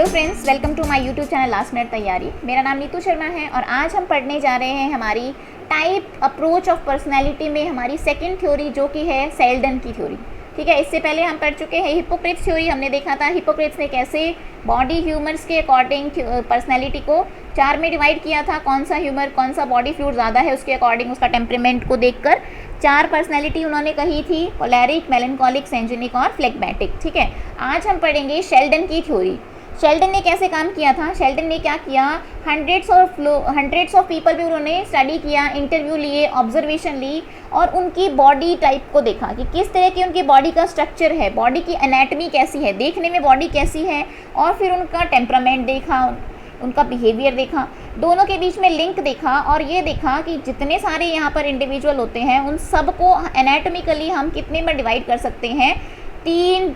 Friends, welcome to my YouTube channel last minute तैयारी। मेरा नाम नीतू शर्मा है और आज हम पढ़ने जा रहे हैं हमारी टाइप अप्रोच ऑफ पर्सनैलिटी में हमारी सेकंड थ्योरी जो कि है सेल्डन की थ्योरी। ठीक है, इससे पहले हम पढ़ चुके हैं हिपोक्रेट्स थ्योरी। हमने देखा था हिपोक्रेट्स ने कैसे बॉडी ह्यूमर्स के अकॉर्डिंग पर्सनैलिटी को 4 में डिवाइड किया था। कौन सा ह्यूमर, कौन सा बॉडी फ्लूइड ज़्यादा है, उसके अकॉर्डिंग उसका टेम्परामेंट को देखकर 4 पर्सनैलिटी उन्होंने कही थी, कोलेरिक, मेलनकॉलिक, सैंजेनिक और फ्लेगमेटिक। ठीक है, आज हम पढ़ेंगे शेल्डन की थ्योरी। शेल्डन ने कैसे काम किया था। शेल्डन ने क्या किया, हंड्रेड्स ऑफ पीपल भी उन्होंने स्टडी किया, इंटरव्यू लिए, ऑब्जर्वेशन ली और उनकी बॉडी टाइप को देखा कि किस तरह की उनकी बॉडी का स्ट्रक्चर है, बॉडी की एनाटमी कैसी है, देखने में बॉडी कैसी है, और फिर उनका टेम्परामेंट देखा, उनका बिहेवियर देखा, दोनों के बीच में लिंक देखा और ये देखा कि जितने सारे यहाँ पर इंडिविजुअल होते हैं उन सबको एनाटॉमिकली हम कितने में डिवाइड कर सकते हैं, 3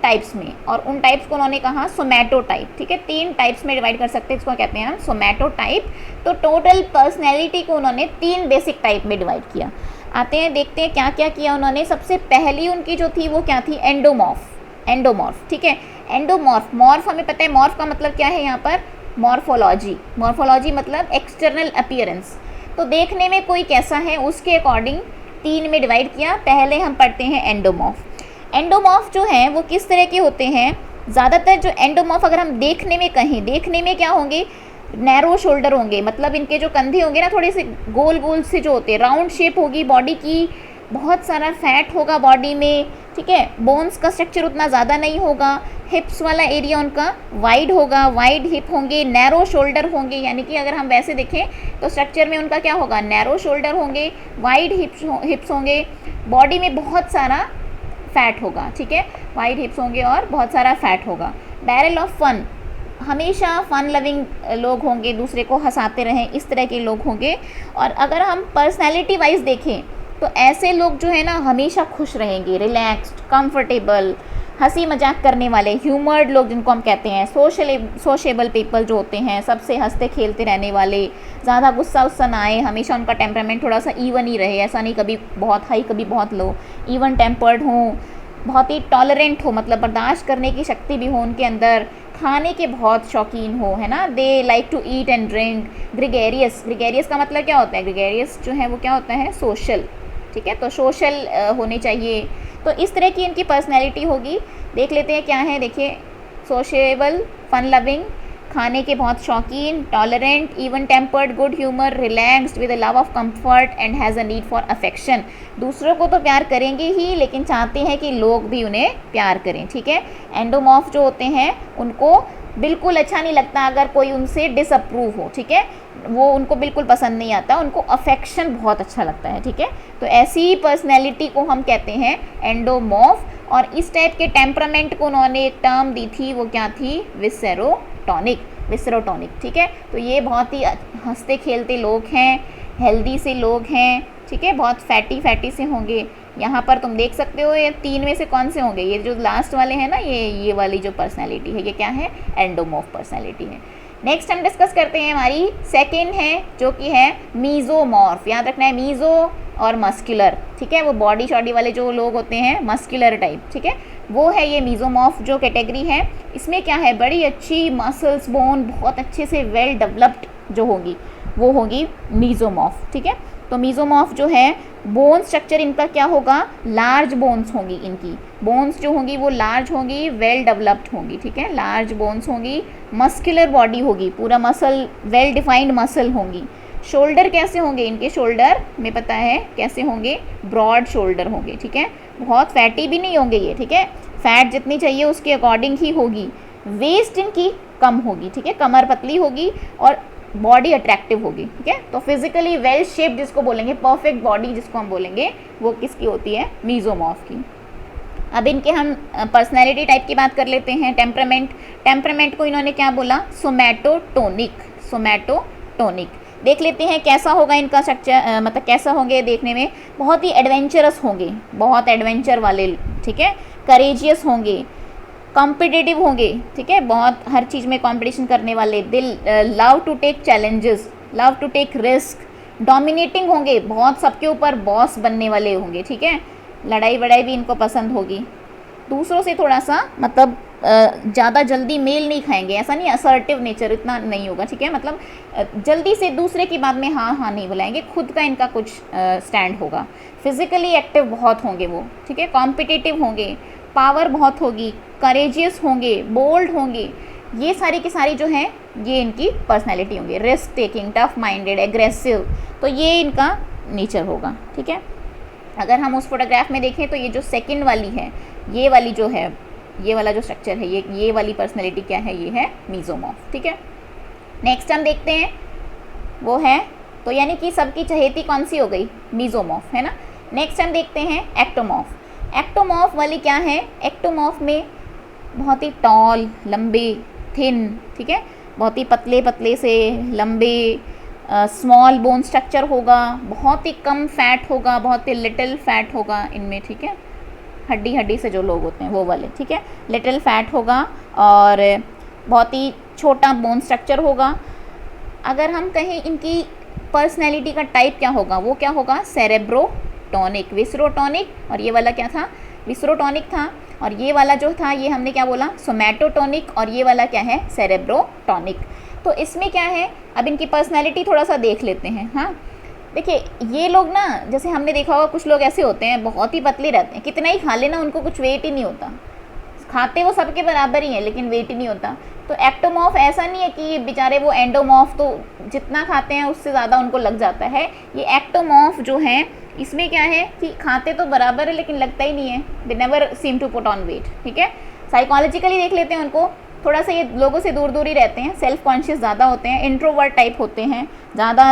टाइप्स में। और उन टाइप्स को उन्होंने कहा सोमैटो टाइप। ठीक है, 3 टाइप्स में डिवाइड कर सकते हैं, इसको कहते हैं हम सोमैटो टाइप। तो टोटल पर्सनैलिटी को उन्होंने 3 बेसिक टाइप में डिवाइड किया। आते हैं, देखते हैं क्या क्या किया उन्होंने। सबसे पहली उनकी जो थी वो क्या थी, एंडोमॉर्फ। ठीक है, एंडोमॉर्फ, मॉर्फ हमें पता है, मॉर्फ का मतलब क्या है यहाँ पर, मॉर्फोलॉजी मतलब एक्सटर्नल अपीयरेंस। तो देखने में कोई कैसा है उसके अकॉर्डिंग 3 में डिवाइड किया। पहले हम पढ़ते हैं एंडोमॉर्फ। एंडोमॉर्फ जो हैं वो किस तरह के होते हैं, ज़्यादातर जो एंडोमॉर्फ अगर हम देखने में कहें, देखने में क्या होंगे, नैरो शोल्डर होंगे, मतलब इनके जो कंधे होंगे ना थोड़े से गोल गोल से जो होते हैं, राउंड शेप होगी बॉडी की, बहुत सारा फैट होगा बॉडी में। ठीक है, बोन्स का स्ट्रक्चर उतना ज़्यादा नहीं होगा, हिप्स वाला एरिया उनका वाइड होगा, वाइड हिप होंगे, नैरो शोल्डर होंगे, यानी कि अगर हम वैसे देखें तो स्ट्रक्चर में उनका क्या होगा, नैरो शोल्डर होंगे, वाइड हिप्स होंगे, बॉडी में बहुत सारा फैट होगा। ठीक है, वाइड हिप्स होंगे और बहुत सारा फैट होगा। बैरल ऑफ फन, हमेशा फन लविंग लोग होंगे, दूसरे को हंसाते रहें, इस तरह के लोग होंगे। और अगर हम पर्सनैलिटी वाइज देखें तो ऐसे लोग जो है ना हमेशा खुश रहेंगे, रिलैक्स्ड, कंफर्टेबल, हंसी मजाक करने वाले, ह्यूमर्ड लोग जिनको हम कहते हैं, सोशेबल पीपल जो होते हैं, सबसे हंसते खेलते रहने वाले, ज़्यादा गुस्सा ना आए, हमेशा उनका टेम्परामेंट थोड़ा सा इवन ही रहे, ऐसा नहीं कभी बहुत हाई कभी बहुत लो, इवन टेम्पर्ड हों, बहुत ही टॉलरेंट हो, मतलब बर्दाश्त करने की शक्ति भी हो उनके अंदर, खाने के बहुत शौकीन हो, है ना, they like to eat and drink. Gregarious का मतलब क्या होता है, ग्रेगेरियस जो है वो क्या होता है, सोशल। ठीक है, तो सोशल होने चाहिए। तो इस तरह की इनकी पर्सनैलिटी होगी। देख लेते हैं क्या है, देखिए, सोशेबल, फन लविंग, खाने के बहुत शौकीन, tolerant, even tempered, good humour, relaxed, with a love of comfort and has a need for affection. दूसरों को तो प्यार करेंगे ही लेकिन चाहते हैं कि लोग भी उन्हें प्यार करें। ठीक है, एंडोमॉर्फ जो होते हैं उनको बिल्कुल अच्छा नहीं लगता अगर कोई उनसे डिसअप्रूव हो। ठीक है, वो उनको बिल्कुल पसंद नहीं आता, उनको अफेक्शन बहुत अच्छा लगता है। ठीक है, तो ऐसी पर्सनैलिटी को हम कहते हैं एंडोमॉर्फ। और इस टाइप के टेम्परामेंट को उन्होंने एक टर्म दी थी, वो क्या थी, विसेरोटॉनिक। ठीक है, तो ये बहुत ही हंसते खेलते लोग हैं, हेल्दी से लोग हैं। ठीक है, बहुत फैटी से होंगे। यहाँ पर तुम देख सकते हो ये 3 में से कौन से होंगे, ये जो लास्ट वाले हैं ना, ये वाली जो पर्सनैलिटी है ये क्या है, एंडोमॉर्फ पर्सनैलिटी है। नेक्स्ट हम डिस्कस करते हैं हमारी सेकेंड है जो कि है मीजोमॉर्फ। याद रखना है, मीजो और मस्कुलर। ठीक है, वो बॉडी शॉडी वाले जो लोग होते हैं, मस्कुलर टाइप। ठीक है, वो है ये मीजोमॉर्फ जो कैटेगरी है। इसमें क्या है, बड़ी अच्छी मसल्स, बोन बहुत अच्छे से वेल डेवलप्ड जो होगी वो होगी मीजोमॉर्फ। ठीक है, तो मीजोमॉर्फ जो है, बोन स्ट्रक्चर इनका क्या होगा, लार्ज बोन्स होंगी, इनकी बोन्स जो होंगी वो लार्ज होंगी, वेल डेवलप्ड होंगी। ठीक है, लार्ज बोन्स होंगी, मस्कुलर बॉडी होगी, पूरा मसल, वेल डिफाइंड मसल होंगी। शोल्डर कैसे होंगे, इनके शोल्डर में पता है कैसे होंगे, ब्रॉड शोल्डर होंगे। ठीक है, बहुत फैटी भी नहीं होंगे ये। ठीक है, फैट जितनी चाहिए उसके अकॉर्डिंग ही होगी। वेस्ट इनकी कम होगी। ठीक है, कमर पतली होगी और बॉडी अट्रैक्टिव होगी। ठीक है, तो फिजिकली वेल शेप जिसको बोलेंगे, परफेक्ट बॉडी जिसको हम बोलेंगे, वो किसकी होती है, मीजोमॉर्फ की। अब इनके हम पर्सनैलिटी टाइप की बात कर लेते हैं। टेम्परामेंट को इन्होंने क्या बोला, सोमैटोटोनिक। देख लेते हैं कैसा होगा इनका स्ट्रक्चर, मतलब कैसा होंगे देखने में, बहुत ही एडवेंचरस होंगे, बहुत एडवेंचर वाले। ठीक है, करेजियस होंगे, कॉम्पिटिटिव होंगे। ठीक है, बहुत हर चीज़ में कॉम्पिटिशन करने वाले, they'll love to take challenges, love to take risk, dominating होंगे, बहुत सबके ऊपर बॉस बनने वाले होंगे। ठीक है, लड़ाई वड़ाई भी इनको पसंद होगी, दूसरों से थोड़ा सा मतलब ज़्यादा जल्दी मेल नहीं खाएंगे, ऐसा नहीं, असर्टिव नेचर इतना नहीं होगा, ठीक है, मतलब जल्दी से दूसरे की बात में हाँ हाँ नहीं बुलाएंगे, खुद का इनका कुछ स्टैंड होगा। फिजिकली एक्टिव बहुत होंगे वो, ठीक है, कॉम्पिटिटिव होंगे, पावर बहुत होगी, करेजियस होंगे, बोल्ड होंगे, ये सारी की सारी जो हैं ये इनकी पर्सनैलिटी होंगी। Risk taking, tough minded, aggressive, तो ये इनका नेचर होगा, ठीक है। अगर हम उस फोटोग्राफ में देखें तो ये जो सेकंड वाली है, ये वाली जो है, ये वाला जो स्ट्रक्चर है, ये वाली पर्सनैलिटी क्या है, ये है मीजोमॉर्फ, ठीक है। नेक्स्ट हम देखते हैं वो है, तो यानी कि सबकी चहेती कौन सी हो गई, मीजोमॉर्फ, है ना। नेक्स्ट हम देखते हैं एक्टोमॉर्फ। एक्टोमॉर्फ वाली क्या है, एक्टोमॉर्फ में बहुत ही टॉल, लंबे, थिन, ठीक है, बहुत ही पतले पतले से लंबे, स्मॉल बोन स्ट्रक्चर होगा, बहुत ही कम फैट होगा, बहुत ही लिटिल फैट होगा इनमें, ठीक है, हड्डी हड्डी से जो लोग होते हैं वो वाले, ठीक है, लिटिल फैट होगा और बहुत ही छोटा बोन स्ट्रक्चर होगा। अगर हम कहें इनकी पर्सनैलिटी का टाइप क्या होगा, वो क्या होगा, सेरेब्रोटोनिक, विसरोटोनिक, और ये वाला क्या था, विसरोटोनिक था, और ये वाला जो था ये हमने क्या बोला, सोमैटोटोनिक, और ये वाला क्या है, सेरेब्रोटोनिक। तो इसमें क्या है, अब इनकी पर्सनैलिटी थोड़ा सा देख लेते हैं। हाँ, देखिए ये लोग ना, जैसे हमने देखा होगा कुछ लोग ऐसे होते हैं बहुत ही पतले रहते हैं, कितना ही खा लेना उनको कुछ वेट ही नहीं होता, खाते वो सबके बराबर ही है लेकिन वेट ही नहीं होता। तो एक्टोमॉर्फ ऐसा नहीं है कि बेचारे वो एंडोमॉर्फ तो जितना खाते हैं उससे ज़्यादा उनको लग जाता है। ये एक्टोमॉर्फ जो है इसमें क्या है कि खाते तो बराबर है लेकिन लगता ही नहीं है, they never seem to put on weight, ठीक है। साइकोलॉजिकली देख लेते हैं उनको, थोड़ा सा ये लोगों से दूर दूर ही रहते हैं, सेल्फ कॉन्शियस ज़्यादा होते हैं, इंट्रोवर्ट टाइप होते हैं, ज़्यादा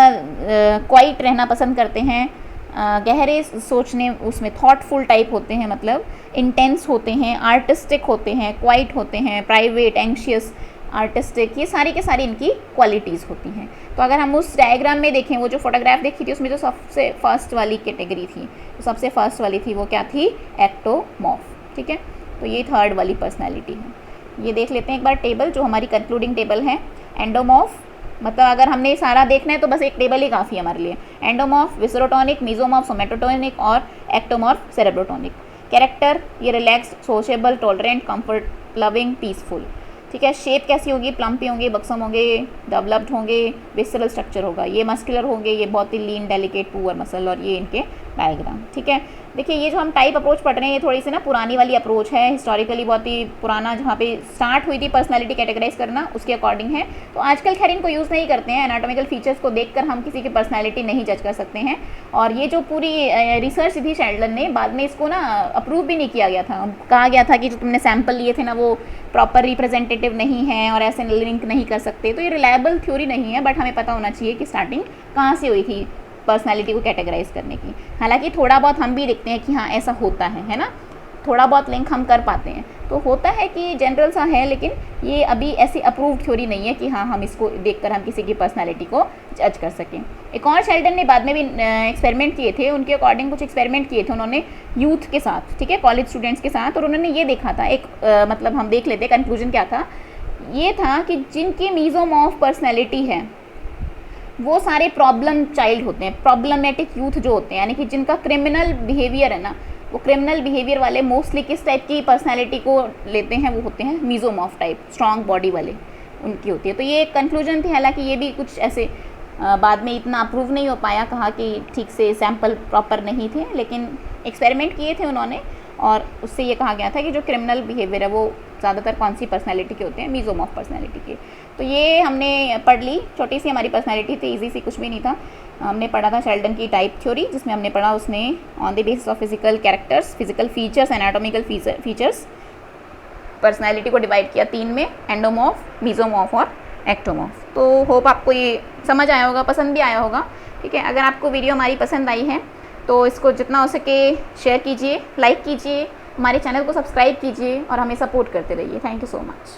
क्वाइट रहना पसंद करते हैं, गहरे सोचने उसमें थॉटफुल टाइप होते हैं, मतलब इंटेंस होते हैं, आर्टिस्टिक होते हैं, क्वाइट होते हैं, प्राइवेट, एंग्शियस, आर्टिस्टिक, ये सारी के सारी इनकी क्वालिटीज़ होती हैं। तो अगर हम उस डायग्राम में देखें, वो जो फोटोग्राफ देखी थी उसमें जो सबसे फर्स्ट वाली कैटेगरी थी, तो सबसे फर्स्ट वाली थी वो क्या थी, एक्टोमॉर्फ, ठीक है। तो ये थर्ड वाली पर्सनैलिटी है। ये देख लेते हैं एक बार टेबल, जो हमारी कंक्लूडिंग टेबल है। एंडोमॉर्फ, मतलब अगर हमने सारा देखना है तो बस एक टेबल ही काफ़ी है हमारे लिए। एंडोमॉर्फ, विसरोटोनिक, मीजोमॉर्फ, सोमैटोटोनिक और एक्टोमॉर्फ, सेरेब्रोटोनिक। कैरेक्टर, ये relax, sociable, tolerant, comfort loving, peaceful, ठीक है। शेप कैसी होगी, प्लम्पी होंगे, बक्सम होंगे, डेवलप्ड होंगे, विसरल स्ट्रक्चर होगा, ये मस्कुलर होंगे, ये बहुत ही लीन, डेलिकेट, पुअर मसल, और ये इनके डायग्राम, ठीक है। देखिए ये जो हम टाइप अप्रोच पढ़ रहे हैं ये थोड़ी सी ना पुरानी वाली अप्रोच है, हिस्टोरिकली बहुत ही पुराना, जहाँ पे स्टार्ट हुई थी पर्सनैलिटी कैटेगराइज करना, उसके अकॉर्डिंग है। तो आजकल खैर इनको यूज़ नहीं करते हैं, एनाटॉमिकल फीचर्स को देखकर हम किसी की पर्सनैलिटी नहीं जज कर सकते हैं। और ये जो पूरी रिसर्च थी शेल्डन ने, बाद में इसको ना अप्रूव भी नहीं किया गया था, कहा गया था कि जो तुमने सैम्पल लिए थे ना वो प्रॉपर रिप्रेजेंटेटिव नहीं है और ऐसे लिंक नहीं कर सकते। तो ये रिलायबल थ्योरी नहीं है, बट हमें पता होना चाहिए कि स्टार्टिंग कहाँ से हुई थी पर्सनैलिटी को कैटेगराइज करने की। हालांकि थोड़ा बहुत हम भी देखते हैं कि हाँ ऐसा होता है ना, थोड़ा बहुत लिंक हम कर पाते हैं, तो होता है कि जनरल सा है, लेकिन ये अभी ऐसी अप्रूव्ड थ्योरी नहीं है कि हाँ हम इसको देखकर हम किसी की पर्सनैलिटी को जज कर सकें। एक और शेल्डन ने बाद में भी एक्सपेरिमेंट किए थे, उनके अकॉर्डिंग कुछ एक्सपेरिमेंट किए थे उन्होंने यूथ के साथ, ठीक है, कॉलेज स्टूडेंट्स के साथ, और उन्होंने ये देखा था एक मतलब हम देख लेते, कंक्लूजन क्या था, ये था कि जिनकी मीजोमॉर्फ पर्सनैलिटी है वो सारे प्रॉब्लम चाइल्ड होते हैं, प्रॉब्लमेटिक यूथ जो होते हैं, यानी कि जिनका क्रिमिनल बिहेवियर है ना, वो क्रिमिनल बिहेवियर वाले मोस्टली किस टाइप की पर्सनैलिटी को लेते हैं, वो होते हैं मीजोमॉर्फ टाइप, स्ट्रॉन्ग बॉडी वाले उनकी होती है। तो ये एक कंक्लूजन थी, हालांकि ये भी कुछ ऐसे बाद में इतना अप्रूव नहीं हो पाया, कहा कि ठीक से सैंपल प्रॉपर नहीं थे, लेकिन एक्सपेरिमेंट किए थे उन्होंने और उससे ये कहा गया था कि जो क्रिमिनल बिहेवियर है वो ज़्यादातर कौन सी पर्सनैलिटी के होते हैं, मीजोमॉर्फ पर्सनैलिटी के। तो ये हमने पढ़ ली, छोटी सी हमारी पर्सनैलिटी थी, इजी सी, कुछ भी नहीं था। हमने पढ़ा था शेल्डन की टाइप थ्योरी, जिसमें हमने पढ़ा उसने on the basis of physical characters, physical features, anatomical features, personality को डिवाइड किया 3 में, एंडोमॉर्फ, मीजोमॉर्फ और एक्टोमॉर्फ। तो होप आपको ये समझ आया होगा, पसंद भी आया होगा, ठीक है। अगर आपको वीडियो हमारी पसंद आई है तो इसको जितना हो सके शेयर कीजिए, लाइक कीजिए, हमारे चैनल को सब्सक्राइब कीजिए और हमें सपोर्ट करते रहिए। Thank you so much.